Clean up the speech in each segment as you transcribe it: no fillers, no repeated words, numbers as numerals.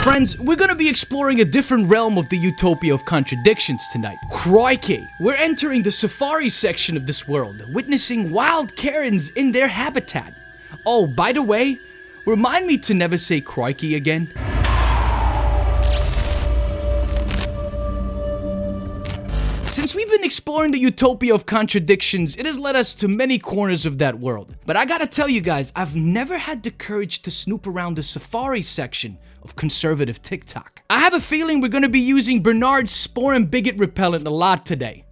Friends, we're gonna be exploring a different realm of the utopia of contradictions tonight. Crikey! We're entering the safari section of this world, witnessing wild Karens in their habitat. Oh, by the way, remind me to never say crikey again. Since we've been exploring the utopia of contradictions, it has led us to many corners of that world. But I gotta tell you guys, I've never had the courage to snoop around the safari section of conservative TikTok. I have a feeling we're gonna be using Bernard's spore and bigot repellent a lot today.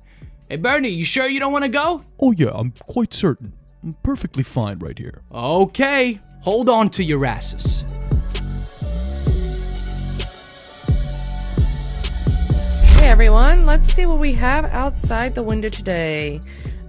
Hey Bernie, you sure you don't wanna go? Oh yeah, I'm quite certain. I'm perfectly fine right here. Okay, hold on to your asses. Hey everyone, let's see what we have outside the window today.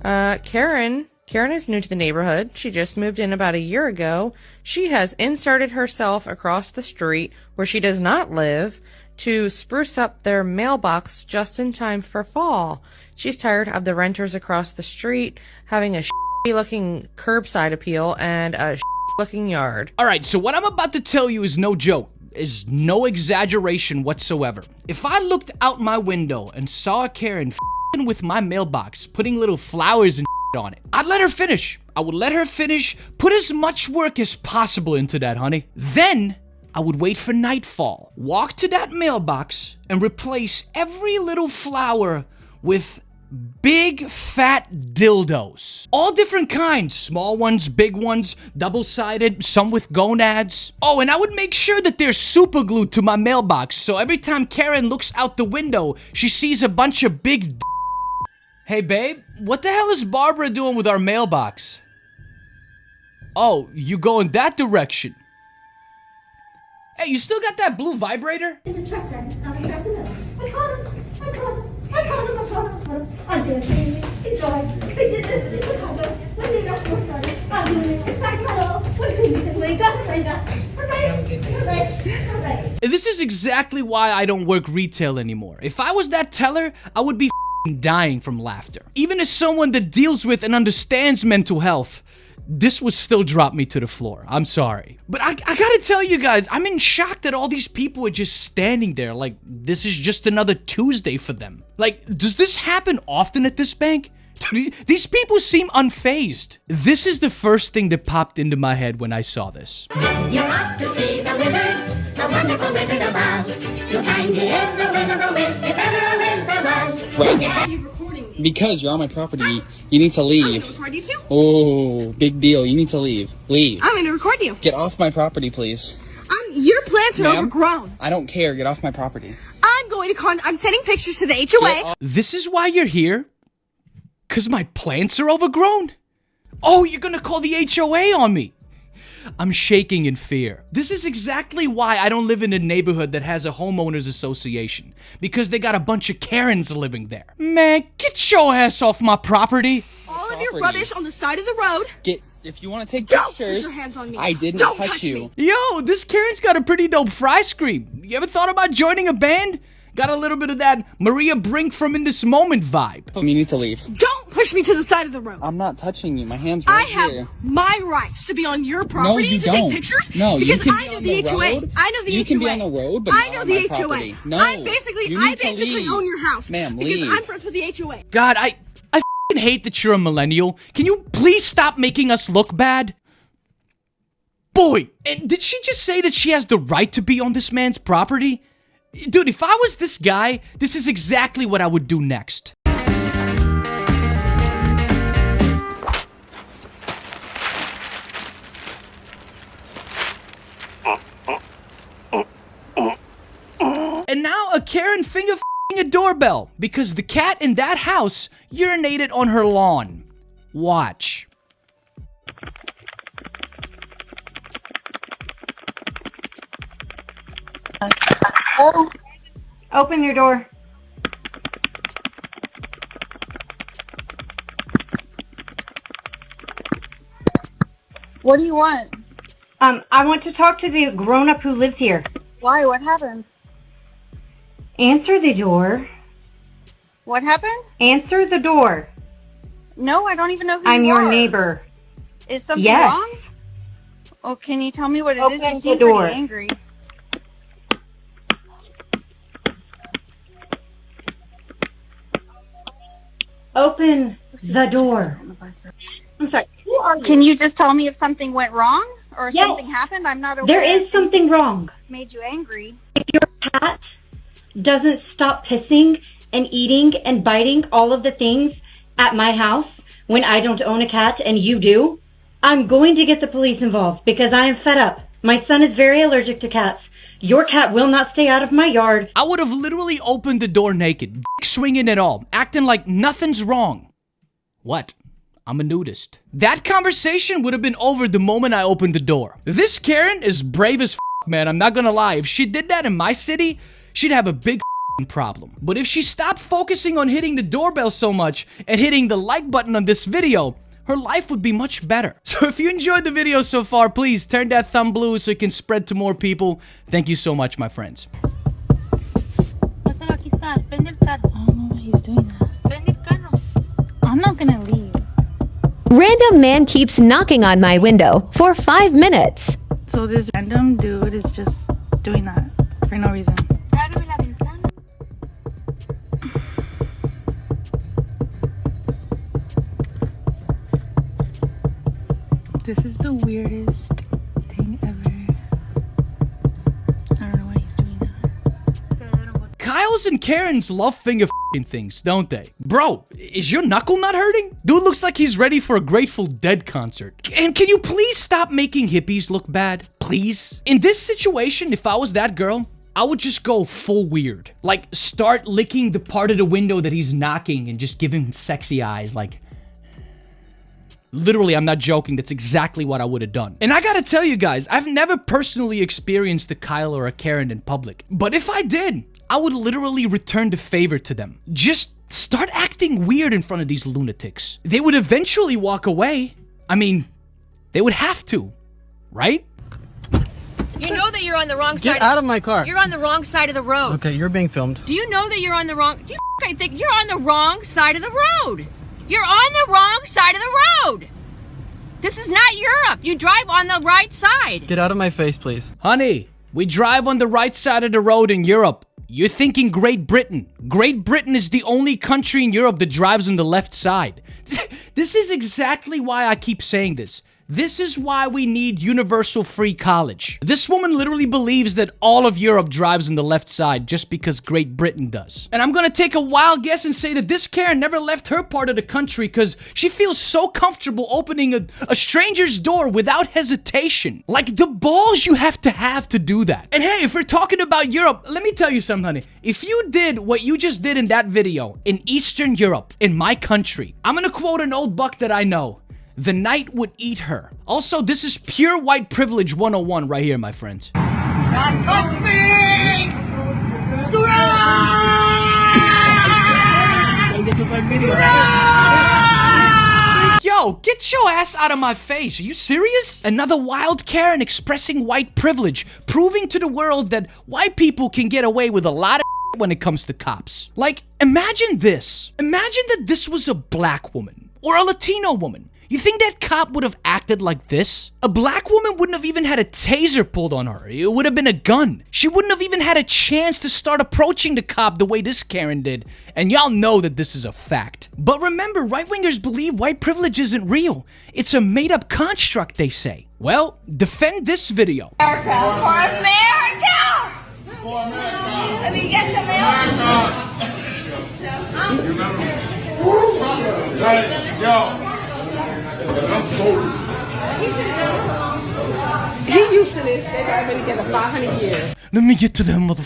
Karen is new to the neighborhood. She just moved in about a year ago. She has inserted herself across the street where she does not live to spruce up their mailbox just in time for fall. She's tired of the renters across the street having a shitty looking curbside appeal and a shitty looking yard. Alright, so what I'm about to tell you is no joke. Is no exaggeration whatsoever. If I looked out my window and saw a Karen f***ing with my mailbox, putting little flowers and on it, I'd let her finish. I would let her finish, put as much work as possible into that, honey. Then, I would wait for nightfall, walk to that mailbox, and replace every little flower with big fat dildos. All different kinds, small ones, big ones, double-sided, some with gonads. Oh, and I would make sure that they're super glued to my mailbox, so every time Karen looks out the window, she sees a bunch of big Hey babe, what the hell is Barbara doing with our mailbox? Oh, you going that direction? Hey, you still got that blue vibrator? In the truck right now, I caught him. I'm doing it. Enjoy. They did this in Chicago. When they got more started, I'm doing it in Sacramento. What's in Alright. This is exactly why I don't work retail anymore. If I was that teller, I would be dying from laughter. Even as someone that deals with and understands mental health, this would still drop me to the floor. I'm sorry. But I gotta tell you guys, I'm in shock that all these people are just standing there like this is just another Tuesday for them. Like, does this happen often at this bank? These people seem unfazed. This is the first thing that popped into my head when I saw this. You're off to see the wizard, the wonderful Wizard of Oz. You'll find he is a wizard of whiz, if ever a whiz there was. Wait. Are you recording? Because you're on my property, you need to leave. I'm gonna record you too? Oh, big deal. You need to leave. Leave. I'm gonna record you. Get off my property, please. Your plants are overgrown. I don't care. Get off my property. I'm going to I'm sending pictures to the HOA. This is why you're here? Cause my plants are overgrown? Oh, you're gonna call the HOA on me. I'm shaking in fear. This is exactly why I don't live in a neighborhood that has a homeowners association. Because they got a bunch of Karens living there. Man, get your ass off my property. All of your rubbish on the side of the road. If you want to take Don't pictures, put your hands on me. I didn't Don't touch you. me. Yo, this Karen's got a pretty dope fry scream. You ever thought about joining a band? Got a little bit of that Maria Brink from In This Moment vibe. You need to leave. Don't push me to the side of the road. I'm not touching you. My hand's right I have here. my rights to be on your property No, you to don't. take pictures. No, you because can I be know on the the HOA. road. I know the HOA. You can be on the road, but I not know on the my HOA. property. No, I you basically need to leave. own your house. Ma'am, because leave. I'm friends with the HOA. God, I f***ing hate that you're a millennial. Can you please stop making us look bad? Boy, and did she just say that she has the right to be on this man's property? Dude, if I was this guy, this is exactly what I would do next. And now a Karen finger f***ing a doorbell because the cat in that house urinated on her lawn. Watch. Oh, open your door. What do you want? I want to talk to the grown-up who lives here. Why? What happened? Answer the door. What happened? Answer the door. No, I don't even know who I'm you your are. neighbor. Is something Yes. wrong? Well, can you tell me what it is? Open You the seem door. pretty angry. Open the door. I'm sorry. Who are you? Can you just tell me if something went wrong or if Yes. something happened? I'm not aware. There is something wrong. Made you angry. If your cat doesn't stop pissing and eating and biting all of the things at my house when I don't own a cat and you do, I'm going to get the police involved because I am fed up. My son is very allergic to cats. Your cat will not stay out of my yard. I would have literally opened the door naked, dick swinging it all, acting like nothing's wrong. What? I'm a nudist. That conversation would have been over the moment I opened the door. This Karen is brave as man, I'm not gonna lie. If she did that in my city, she'd have a big problem. But if she stopped focusing on hitting the doorbell so much and hitting the like button on this video, her life would be much better. So if you enjoyed the video so far, please turn that thumb blue so it can spread to more people. Thank you so much, my friends. I don't know why he's doing that. I'm not gonna leave. Random man keeps knocking on my window for 5 minutes. So this random dude is just doing that for no reason. This is the weirdest thing ever. I don't know why he's doing that. Kyles and Karens love finger things, don't they? Bro, is your knuckle not hurting? Dude looks like he's ready for a Grateful Dead concert. And can you please stop making hippies look bad? Please? In this situation, if I was that girl, I would just go full weird. Like, start licking the part of the window that he's knocking and just give him sexy eyes, like... Literally, I'm not joking, that's exactly what I would have done. And I gotta tell you guys, I've never personally experienced a Kyle or a Karen in public. But if I did, I would literally return the favor to them. Just start acting weird in front of these lunatics. They would eventually walk away. I mean, they would have to, right? You know that you're on the wrong side. Get out of my car. You're on the wrong side of the road. Okay, you're being filmed. Do you know that you're on the wrong... Do you think you're on the wrong side of the road? You're on the wrong side of the road. This is not Europe. You drive on the right side. Get out of my face, please. Honey, we drive on the right side of the road in Europe. You're thinking Great Britain. Great Britain is the only country in Europe that drives on the left side. This is exactly why I keep saying this. This is why we need universal free college. This woman literally believes that all of Europe drives on the left side just because Great Britain does. And I'm gonna take a wild guess and say that this Karen never left her part of the country because she feels so comfortable opening a stranger's door without hesitation. Like, the balls you have to do that. And hey, if we're talking about Europe, let me tell you something, honey. If you did what you just did in that video in Eastern Europe, in my country, I'm gonna quote an old buck that I know. The night would eat her. Also, this is pure white privilege 101 right here, my friends. Not touch me! Yo, get your ass out of my face. Are you serious? Another wild Karen expressing white privilege, proving to the world that white people can get away with a lot of when it comes to cops. Like, imagine this. Imagine that this was a black woman or a Latino woman. You think that cop would have acted like this? A black woman wouldn't have even had a taser pulled on her. It would have been a gun. She wouldn't have even had a chance to start approaching the cop the way this Karen did. And y'all know that this is a fact. But remember, right-wingers believe white privilege isn't real. It's a made-up construct, they say. Well, defend this video. America! For America! For America! Let me get some America! I'm sorry. He used to this. They got been together 500 years. Let me get to them, motherfucker.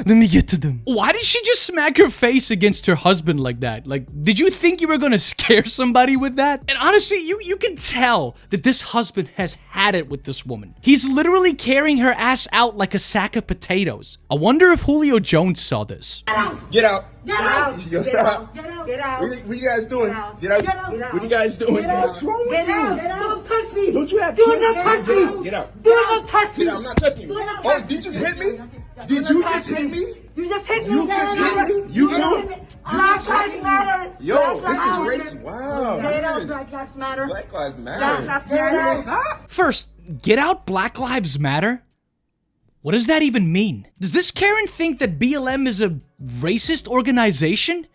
Let me get to them. Why did she just smack her face against her husband like that? Like, did you think you were gonna scare somebody with that? And honestly, you can tell that this husband has had it with this woman. He's literally carrying her ass out like a sack of potatoes. I wonder if Julio Jones saw this. Get out. Get out. Yo, stop. Get out. Get out. What you guys doing? Get out. Get out. What you guys doing? Get out. What's wrong with you? Get out. Don't touch me. Don't you have Do kids? not touch me. Get out. Do not touch me. Get out. I'm not touching you. Oh, did you just hit me? Did you just hit me? You just hit me. You just hit me? You too? Black Lives Matter. Yo, this is racist. Wow. Black Lives Matter. Black Lives Matter. Black Lives Matter. First, Get out Black Lives Matter? What does that even mean? Does this Karen think that BLM is a racist organization?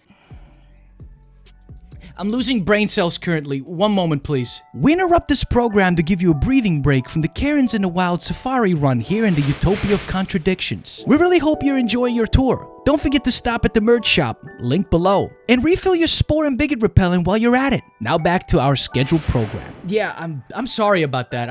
I'm losing brain cells currently. One moment, please. We interrupt this program to give you a breathing break from the Karens in the Wild safari run here in the Utopia of Contradictions. We really hope you're enjoying your tour. Don't forget to stop at the merch shop, link below, and refill your spore and bigot repellent while you're at it. Now back to our scheduled program. Yeah, I'm sorry about that.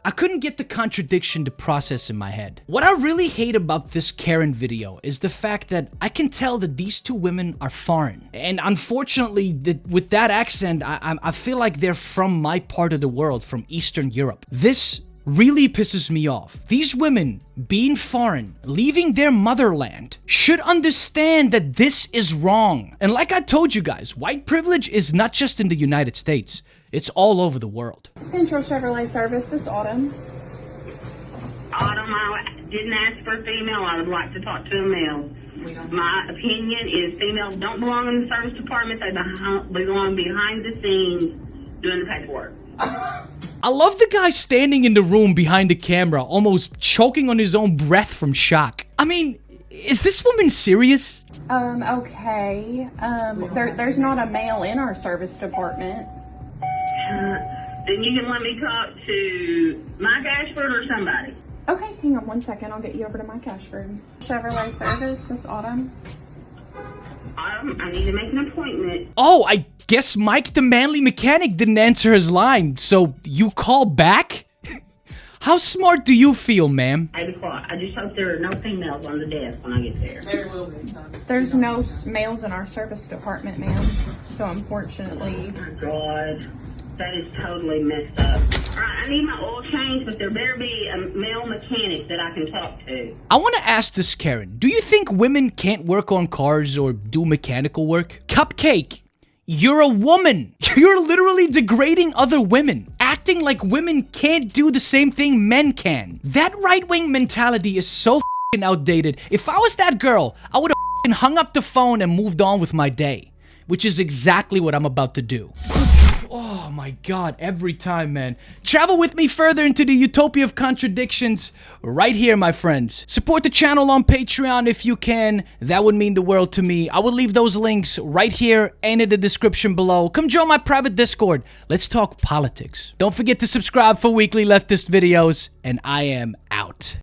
I couldn't get the contradiction to process in my head. What I really hate about this Karen video is the fact that I can tell that these two women are foreign. And unfortunately, with that accent, I feel like they're from my part of the world, from Eastern Europe. This really pisses me off. These women, being foreign, leaving their motherland, should understand that this is wrong. And like I told you guys, white privilege is not just in the United States. It's all over the world. Central Chevrolet service this autumn. Autumn, I didn't ask for a female. I would like to talk to a male. My opinion is females don't belong in the service department. They belong behind the scenes doing the paperwork. I love the guy standing in the room behind the camera, almost choking on his own breath from shock. I mean, is this woman serious? Okay. There's not a male in our service department. Then you can let me talk to Mike Ashford or somebody. Okay, hang on one second. I'll get you over to Mike Ashford. Chevrolet service this autumn. Autumn, I need to make an appointment. Oh, I guess Mike the manly mechanic didn't answer his line, so you call back? How smart do you feel, ma'am? 8 o'clock. I just hope there are no females on the desk when I get there. There will be. There's no males in our service department, ma'am. So unfortunately. Oh my God. That is totally messed up. Alright, I need my oil change, but there better be a male mechanic that I can talk to. I want to ask this, Karen. Do you think women can't work on cars or do mechanical work? Cupcake, you're a woman. You're literally degrading other women. Acting like women can't do the same thing men can. That right-wing mentality is so f***ing outdated. If I was that girl, I would have f***ing hung up the phone and moved on with my day. Which is exactly what I'm about to do. Oh my God, every time, man. Travel with me further into the Utopia of Contradictions right here, my friends. Support the channel on Patreon if you can. That would mean the world to me. I will leave those links right here and in the description below. Come join my private Discord. Let's talk politics. Don't forget to subscribe for weekly leftist videos, and I am out.